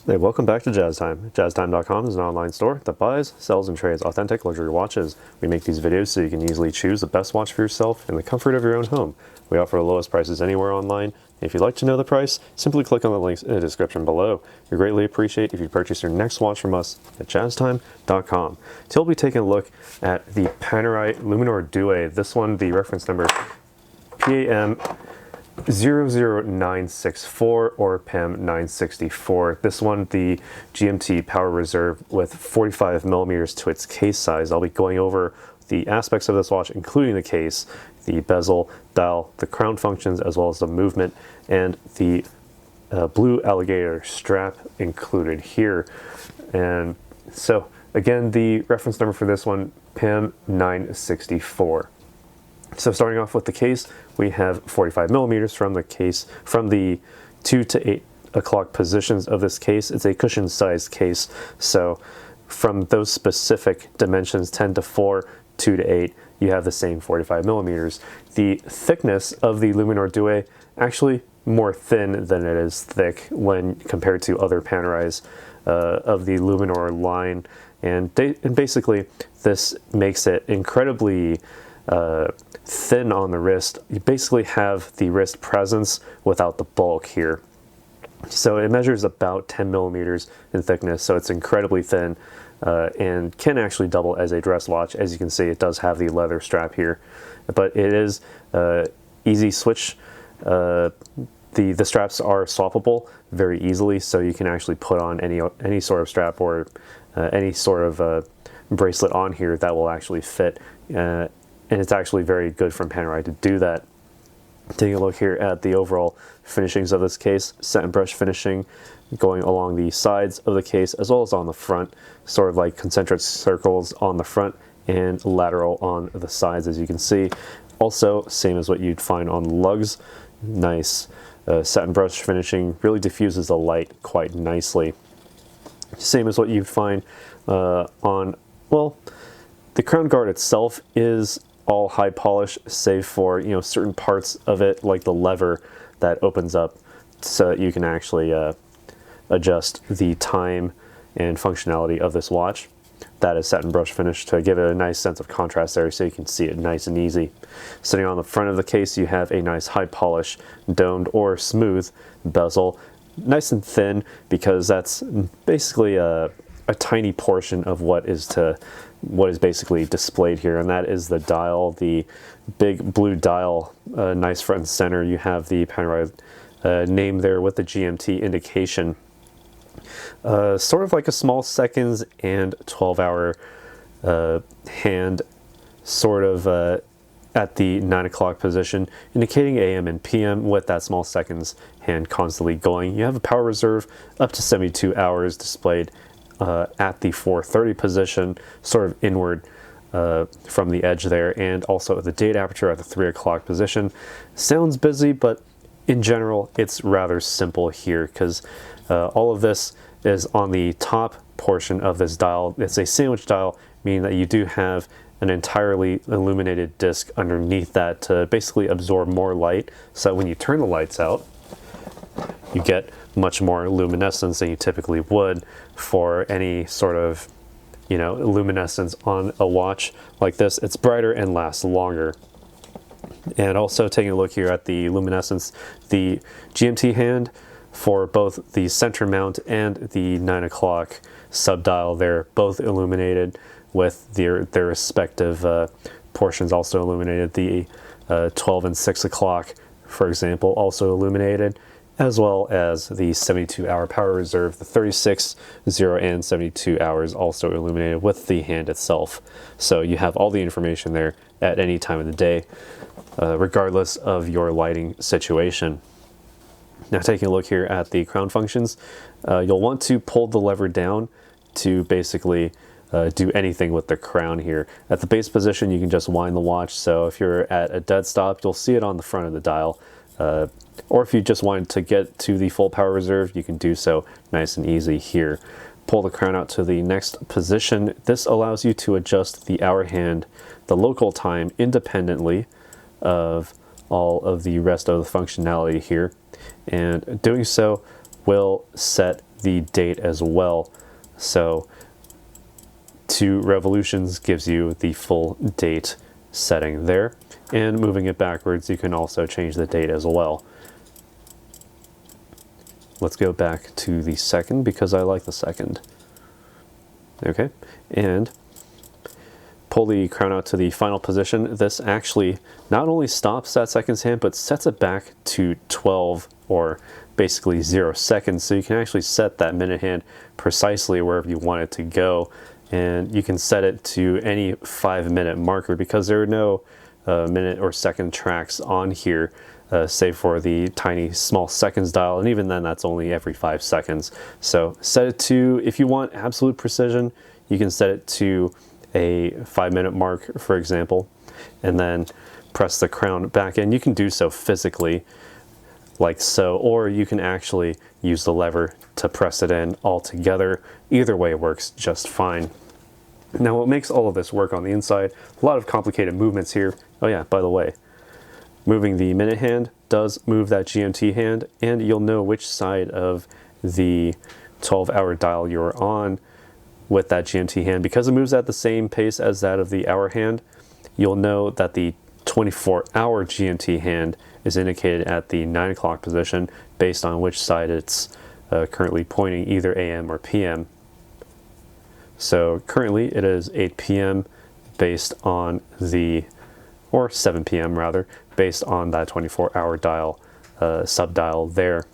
Hey, welcome back to Jazz Time. JazzTime.com is an online store that buys, sells, and trades authentic luxury watches. We make these videos so you can easily choose the best watch for yourself in the comfort of your own home. We offer the lowest prices anywhere online. If you'd like to know the price, simply click on the links in the description below. We greatly appreciate if you purchase your next watch from us at JazzTime.com. Today we'll be taking a look at the Panerai Luminor Due. This one, the reference number PAM00964 or PAM00964. This one, the GMT Power Reserve with 45 millimeters to its case size. I'll be going over the aspects of this watch, including the case, the bezel, dial, the crown functions, as well as the movement, and the blue alligator strap included here. And so, again, the reference number for this one, PAM00964. So starting off with the case, we have 45 millimeters from the case, from the 2 to 8 o'clock positions of this case. It's a cushion sized case. So from those specific dimensions, 10 to 4, 2 to 8, you have the same 45 millimeters. The thickness of the Luminor Due actually more thin than it is thick when compared to other Panerais of the Luminor line. And basically this makes it incredibly thin on the wrist. You basically have the wrist presence without the bulk here. So it measures about 10 millimeters in thickness, so it's incredibly thin and can actually double as a dress watch. As you can see, it does have the leather strap here, but it is easy switch. The straps are swappable very easily, so you can actually put on any sort of strap or any sort of bracelet on here that will actually fit. And it's actually very good from Panerai to do that. Taking a look here at the overall finishings of this case, satin brush finishing going along the sides of the case as well as on the front, sort of like concentric circles on the front and lateral on the sides, as you can see. Also, same as what you'd find on lugs. Nice satin brush finishing, really diffuses the light quite nicely. Same as what you'd find on, well, the crown guard itself is all high polish, save for, you know, certain parts of it, like the lever that opens up so that you can actually adjust the time and functionality of this watch. That is satin brush finish to give it a nice sense of contrast there, so you can see it nice and easy. Sitting on the front of the case, you have a nice high polish, domed or smooth bezel, nice and thin, because that's basically a tiny portion of what is basically displayed here, and that is the dial, the big blue dial, nice front and center. You have the Panerai name there with the GMT indication. Sort of like a small seconds and 12-hour hand, sort of at the 9 o'clock position, indicating AM and PM with that small seconds hand constantly going. You have a power reserve up to 72 hours displayed at the 4:30 position, sort of inward from the edge there, and also the date aperture at the 3 o'clock position. Sounds busy, but in general it's rather simple here, because all of this is on the top portion of this dial. It's a sandwich dial, meaning that you do have an entirely illuminated disc underneath that to basically absorb more light, so that when you turn the lights out, you get much more luminescence than you typically would for any sort of, you know, luminescence on a watch like this. It's brighter and lasts longer. And also taking a look here at the luminescence, the GMT hand for both the center mount and the 9 o'clock subdial, they're both illuminated with their respective portions also illuminated. The 12 and 6 o'clock, for example, also illuminated, as well as the 72-hour power reserve, the 36, 0, and 72 hours also illuminated with the hand itself. So you have all the information there at any time of the day, regardless of your lighting situation. Now, taking a look here at the crown functions, you'll want to pull the lever down to basically do anything with the crown here. At the base position, you can just wind the watch, so if you're at a dead stop, you'll see it on the front of the dial. Or if you just wanted to get to the full power reserve, you can do so nice and easy here. Pull the crown out to the next position. This allows you to adjust the hour hand, the local time, independently of all of the rest of the functionality here. And doing so will set the date as well. So 2 revolutions gives you the full date setting there. And moving it backwards, you can also change the date as well. Let's go back to the second because I like the second. Okay, and pull the crown out to the final position. This actually not only stops that seconds hand, but sets it back to 12 or basically 0 seconds. So you can actually set that minute hand precisely wherever you want it to go. And you can set it to any 5-minute marker because there are no minute or second tracks on here, save for the tiny small seconds dial, and even then that's only every 5 seconds. So set it to, if you want absolute precision, you can set it to a 5-minute mark, for example, and then press the crown back in. You can do so physically, like so, or you can actually use the lever to press it in all together. Either way works just fine. Now what makes all of this work on the inside, a lot of complicated movements here. Oh yeah, by the way, moving the minute hand does move that GMT hand, and you'll know which side of the 12-hour dial you're on with that GMT hand. Because it moves at the same pace as that of the hour hand, you'll know that the 24-hour GMT hand is indicated at the 9 o'clock position based on which side it's currently pointing, either AM or PM. So currently it is 8 p.m. based on the, or 7 p.m. rather, based on that 24-hour dial, sub-dial there.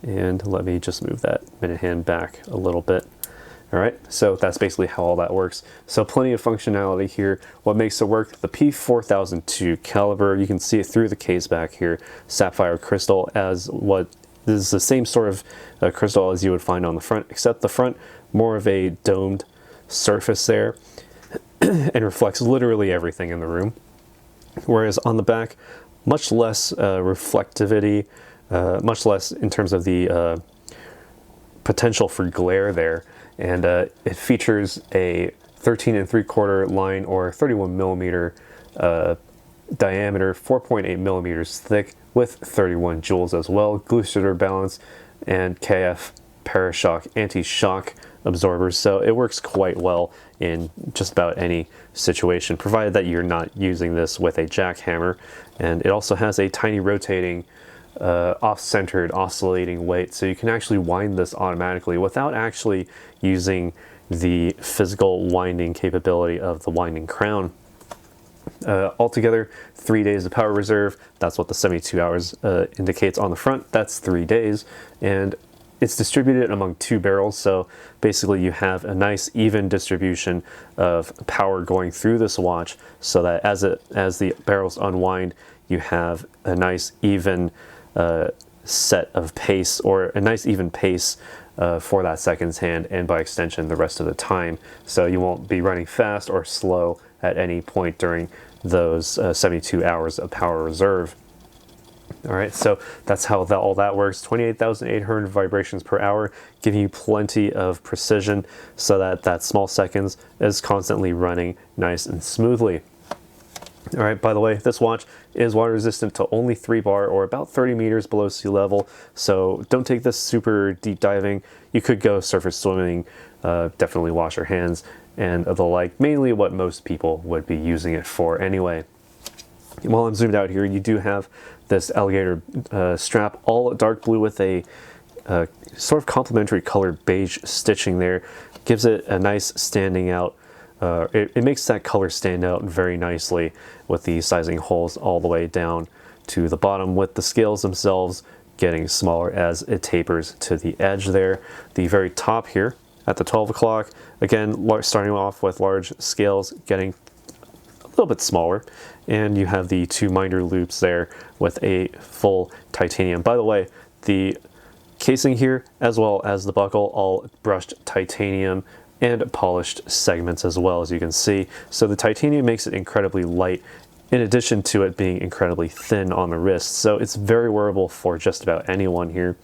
And let me just move that minute hand back a little bit. All right, so that's basically how all that works. So plenty of functionality here. What makes it work? The P4002 caliber, you can see it through the case back here. Sapphire crystal, as what is the same sort of crystal as you would find on the front, except the front more of a domed surface there and reflects literally everything in the room. Whereas on the back, much less reflectivity, much less in terms of the potential for glare there. And it features a 13 3/4 line or 31 millimeter diameter, 4.8 millimeters thick with 31 joules as well, glue shooter balance, and KF Parashock anti-shock absorbers. So it works quite well in just about any situation, provided that you're not using this with a jackhammer. And it also has a tiny rotating off-centered oscillating weight, so you can actually wind this automatically without actually using the physical winding capability of the winding crown. Altogether, 3 days of power reserve. That's what the 72 hours indicates on the front. That's 3 days, and it's distributed among 2 barrels, so basically you have a nice even distribution of power going through this watch, so that as the barrels unwind, you have a nice even set of pace, or a nice even pace for that seconds hand, and by extension the rest of the time. So you won't be running fast or slow at any point during those 72 hours of power reserve. All right, so that's how all that works. 28,800 vibrations per hour, giving you plenty of precision so that that small seconds is constantly running nice and smoothly. All right, by the way, this watch is water resistant to only 3 bar or about 30 meters below sea level, so don't take this super deep diving. You could go surface swimming, definitely wash your hands and the like, mainly what most people would be using it for anyway. While I'm zoomed out here, you do have this alligator strap, all dark blue with a sort of complementary colored beige stitching there. Gives it a nice standing out. It makes that color stand out very nicely with the sizing holes all the way down to the bottom, with the scales themselves getting smaller as it tapers to the edge there. The very top here at the 12 o'clock, again, starting off with large scales, getting a little bit smaller, and you have the 2 minder loops there with a full titanium. By the way, the casing here, as well as the buckle, all brushed titanium and polished segments as well, as you can see. So the titanium makes it incredibly light, in addition to it being incredibly thin on the wrist. So it's very wearable for just about anyone here.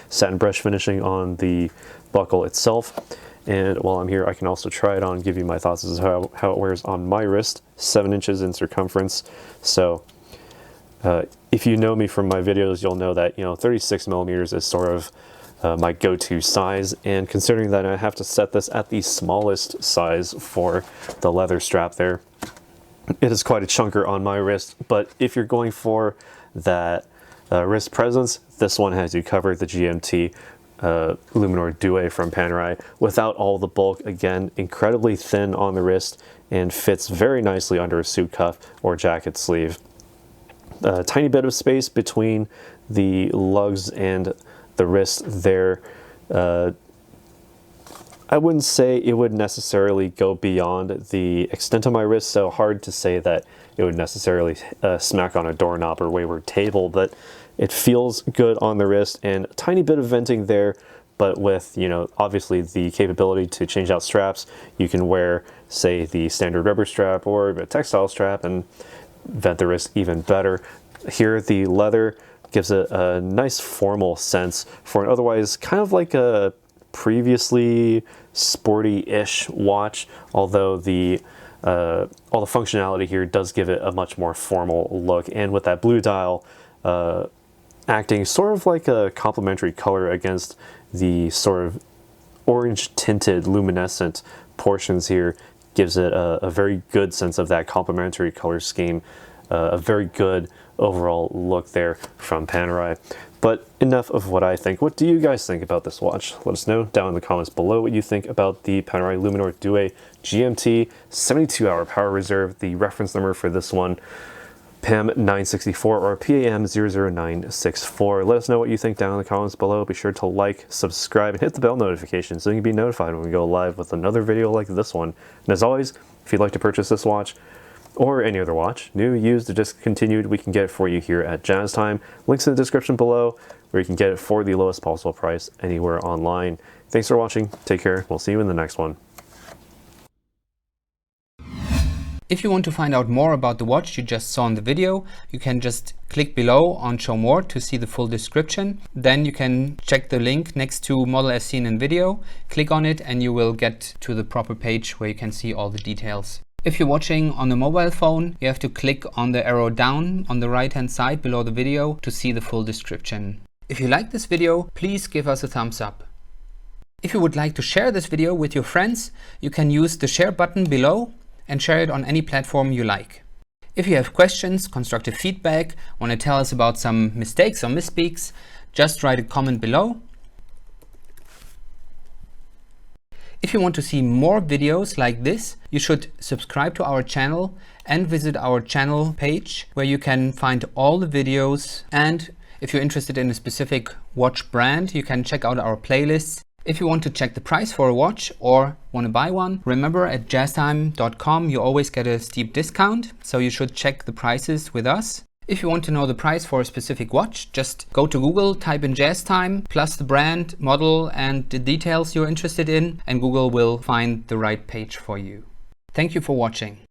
Satin brush finishing on the buckle itself. And while I'm here, I can also try it on, give you my thoughts as to how it wears on my wrist. 7 inches in circumference. So if you know me from my videos, you'll know that 36 millimeters is sort of my go-to size, and considering that I have to set this at the smallest size for the leather strap there, it is quite a chunker on my wrist. But if you're going for that wrist presence, this one has you covered, the GMT Luminor Due from Panerai, without all the bulk. Again, incredibly thin on the wrist and fits very nicely under a suit cuff or jacket sleeve. A tiny bit of space between the lugs and the wrist there. I wouldn't say it would necessarily go beyond the extent of my wrist, so hard to say that it would necessarily smack on a doorknob or wayward table, but it feels good on the wrist, and a tiny bit of venting there, but with, you know, obviously the capability to change out straps. You can wear, say, the standard rubber strap or a textile strap and vent the wrist even better. Here, the leather gives it a nice formal sense for an otherwise kind of like a previously sporty-ish watch, although all the functionality here does give it a much more formal look, and with that blue dial acting sort of like a complementary color against the sort of orange tinted luminescent portions here, gives it a very good sense of that complementary color scheme, a very good overall look there from Panerai. But enough of what I think. What do you guys think about this watch? Let us know down in the comments below what you think about the Panerai Luminor Due GMT 72-hour power reserve. The reference number for this one, PAM00964 or PAM00964. Let us know what you think down in the comments below. Be sure to like, subscribe, and hit the bell notification so you can be notified when we go live with another video like this one. And as always, if you'd like to purchase this watch, or any other watch, new, used, or discontinued, we can get it for you here at Jazz Time. Links in the description below, where you can get it for the lowest possible price anywhere online. Thanks for watching. Take care. We'll see you in the next one. If you want to find out more about the watch you just saw in the video, you can just click below on Show More to see the full description. Then you can check the link next to Model as seen in video, click on it, and you will get to the proper page where you can see all the details. If you're watching on a mobile phone, you have to click on the arrow down on the right hand side below the video to see the full description. If you like this video, please give us a thumbs up. If you would like to share this video with your friends, you can use the share button below and share it on any platform you like. If you have questions, constructive feedback, want to tell us about some mistakes or misspeaks, just write a comment below. If you want to see more videos like this, you should subscribe to our channel and visit our channel page where you can find all the videos. And if you're interested in a specific watch brand, you can check out our playlists. If you want to check the price for a watch or want to buy one, remember at jazztime.com you always get a steep discount, so you should check the prices with us. If you want to know the price for a specific watch, just go to Google, type in Jazz Time, plus the brand, model, and the details you're interested in, and Google will find the right page for you. Thank you for watching.